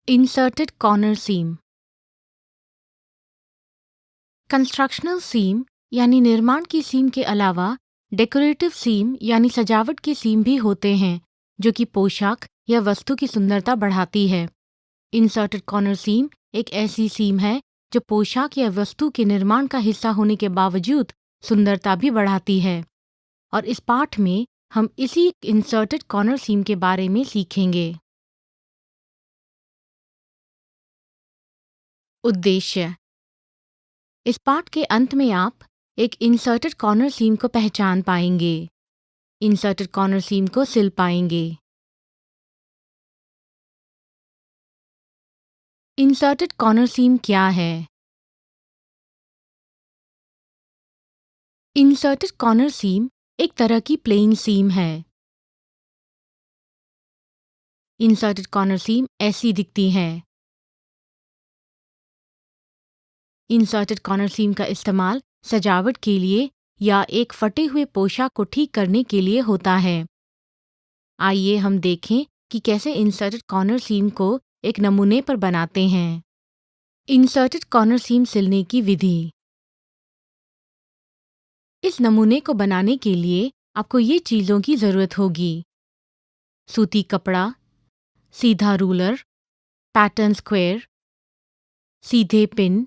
Inserted corner सीम। Constructional सीम यानी निर्माण की सीम के अलावा डेकोरेटिव सीम यानी सजावट के सीम भी होते हैं जो कि पोशाक या वस्तु की सुंदरता बढ़ाती है। इंसर्टेड कॉर्नर सीम एक ऐसी सीम है जो पोशाक या वस्तु के निर्माण का हिस्सा होने के बावजूद सुंदरता भी बढ़ाती है। और इस पाठ में हम इसी इंसर्टेड कॉर्नर सीम के बारे में सीखेंगे। उद्देश्य: इस पाठ के अंत में आप एक इंसर्टेड कॉर्नर सीम को पहचान पाएंगे, इंसर्टेड कॉर्नर सीम को सिल पाएंगे। इंसर्टेड कॉर्नर सीम क्या है? इंसर्टेड कॉर्नर सीम एक तरह की प्लेन सीम है। इंसर्टेड कॉर्नर सीम ऐसी दिखती है। इंसर्टेड कॉर्नर सीम का इस्तेमाल सजावट के लिए या एक फटे हुए पोशाक को ठीक करने के लिए होता है। आइए हम देखें कि कैसे इंसर्टेड कॉर्नर सीम को एक नमूने पर बनाते हैं। इंसर्टेड कॉर्नर सीम सिलने की विधि। इस नमूने को बनाने के लिए आपको ये चीज़ों की ज़रूरत होगी: सूती कपड़ा, सीधा रूलर, पैटर्न स्क्वायर, सीधे पिन,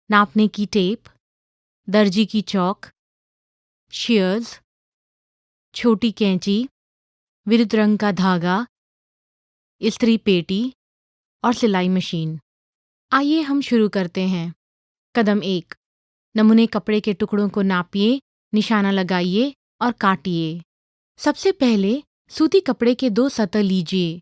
नापने की टेप, दर्जी की चौक, शीयर्स, छोटी कैंची, विरुद्ध रंग का धागा, इस्त्री पेटी और सिलाई मशीन। आइए हम शुरू करते हैं। कदम 1: नमूने कपड़े के टुकड़ों को नापिए, निशाना लगाइए और काटिए। सबसे पहले सूती कपड़े के 2 सतह लीजिए।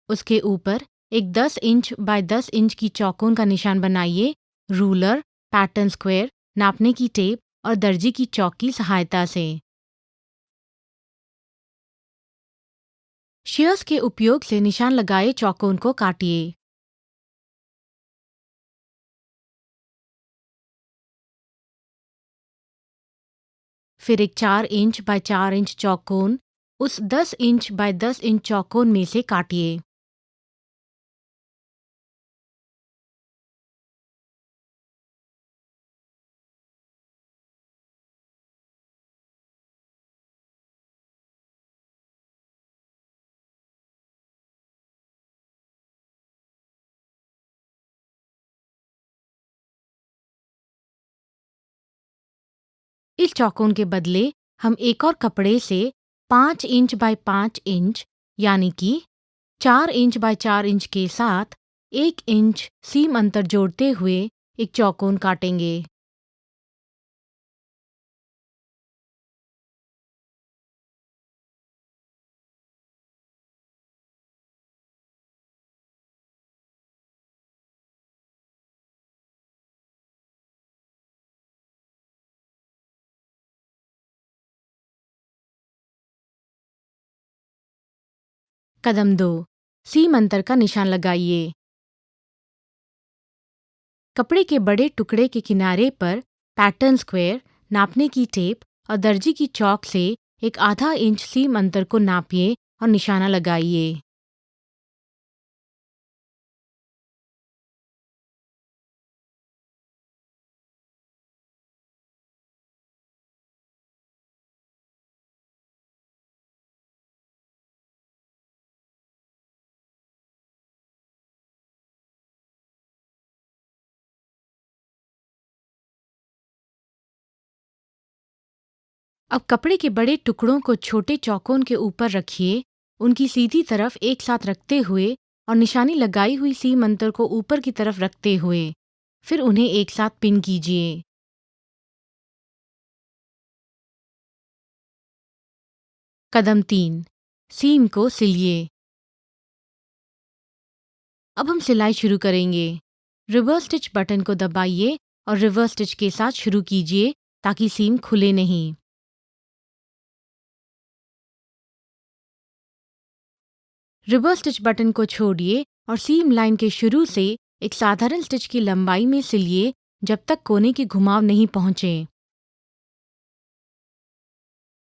उसके ऊपर एक 10 इंच बाय 10 इंच की चौकोन का निशान बनाइए, रूलर, पैटर्न स्क्वायर, नापने की टेप और दर्जी की चौक की सहायता से। शीयर्स के उपयोग से निशान लगाए चौकोन को काटिए। फिर एक 4 इंच बाय 4 इंच चौकोन उस 10 इंच बाय 10 इंच चौकोन में से काटिए। इस चौकोन के बदले हम एक और कपड़े से 5 इंच बाय 5 इंच यानी कि 4 इंच बाय 4 इंच के साथ 1 इंच सीम अंतर जोड़ते हुए एक चौकोन काटेंगे। कदम 2: सीम अंतर का निशान लगाइए। कपड़े के बड़े टुकड़े के किनारे पर पैटर्न स्क्वायर, नापने की टेप और दर्जी की चौक से एक आधा इंच सीम अंतर को नापिए और निशाना लगाइए। अब कपड़े के बड़े टुकड़ों को छोटे चौकोन के ऊपर रखिए, उनकी सीधी तरफ एक साथ रखते हुए और निशानी लगाई हुई सीम अंतर को ऊपर की तरफ रखते हुए, फिर उन्हें एक साथ पिन कीजिए। कदम 3: सीम को सिलिए। अब हम सिलाई शुरू करेंगे। रिवर्स स्टिच बटन को दबाइए और रिवर्स स्टिच के साथ शुरू कीजिए ताकि सीम खुले नहीं। रिवर्स स्टिच बटन को छोड़िए और सीम लाइन के शुरू से एक साधारण स्टिच की लंबाई में सिलिए जब तक कोने के घुमाव नहीं पहुंचे।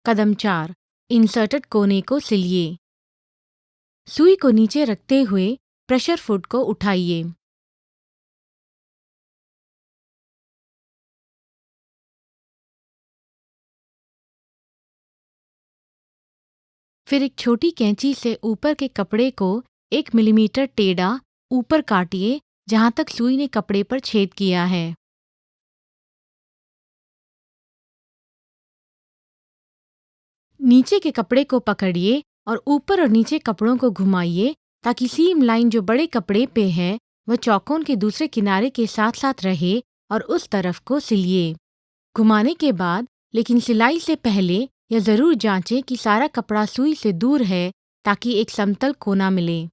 कदम 4, इंसर्टेड कोने को सिलिए। सुई को नीचे रखते हुए प्रेशर फुट को उठाइए। फिर एक छोटी कैंची से ऊपर के कपड़े को 1 मिलीमीटर टेढ़ा ऊपर काटिए जहां तक सुई ने कपड़े पर छेद किया है। नीचे के कपड़े को पकड़िए और ऊपर और नीचे कपड़ों को घुमाइए ताकि सीम लाइन जो बड़े कपड़े पे है वह चौकोन के दूसरे किनारे के साथ साथ रहे और उस तरफ को सिलिए। घुमाने के बाद लेकिन सिलाई से पहले यह ज़रूर जांचें कि सारा कपड़ा सुई से दूर है ताकि एक समतल कोना मिले।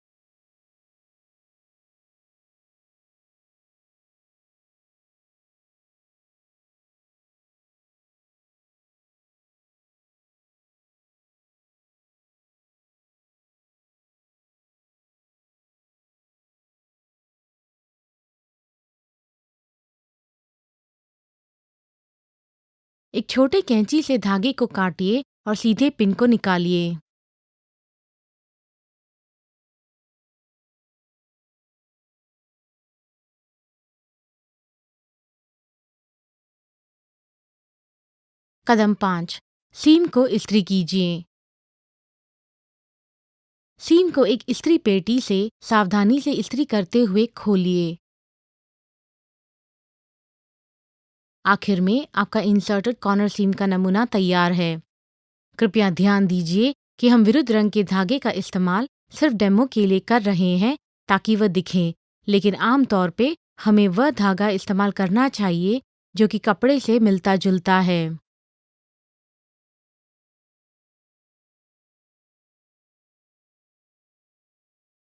एक छोटे कैंची से धागे को काटिए और सीधे पिन को निकालिए। कदम 5, सीम को इस्त्री कीजिए। सीम को एक इस्त्री पेटी से सावधानी से इस्त्री करते हुए खोलिए। आखिर में आपका इंसर्टेड कॉर्नर सीम का नमूना तैयार है। कृपया ध्यान दीजिए कि हम विरुद्ध रंग के धागे का इस्तेमाल सिर्फ डेमो के लिए कर रहे हैं ताकि वह दिखे, लेकिन आम तौर पे हमें वह धागा इस्तेमाल करना चाहिए जो कि कपड़े से मिलता जुलता है।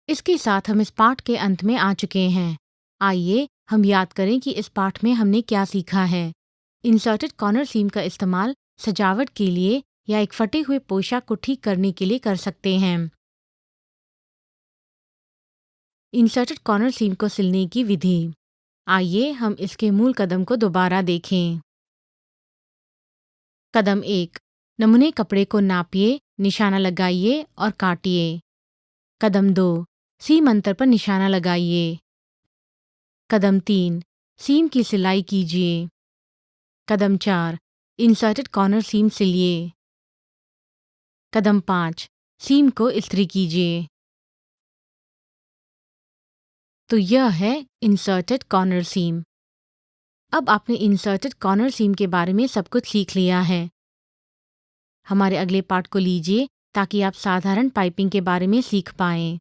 इसके साथ हम इस पाठ के अंत में आ चुके हैं। आइए हम याद करें कि इस पाठ में हमने क्या सीखा है। इंसर्टेड कॉर्नर सीम का इस्तेमाल सजावट के लिए या एक फटे हुए पोशाक को ठीक करने के लिए कर सकते हैं। इंसर्टेड कॉर्नर सीम को सिलने की विधि। आइए हम इसके मूल कदम को दोबारा देखें। कदम 1, नमूने कपड़े को नापिए, निशाना लगाइए और काटिए। कदम 2, सीम अंतर पर निशाना लगाइए। कदम 3, सीम की सिलाई कीजिए। कदम 4, इंसर्टेड कॉर्नर सीम सिलिए। कदम 5, सीम को इस्त्री कीजिए। तो यह है इंसर्टेड कॉर्नर सीम। अब आपने इंसर्टेड कॉर्नर सीम के बारे में सब कुछ सीख लिया है। हमारे अगले पाठ को लीजिए ताकि आप साधारण पाइपिंग के बारे में सीख पाएं।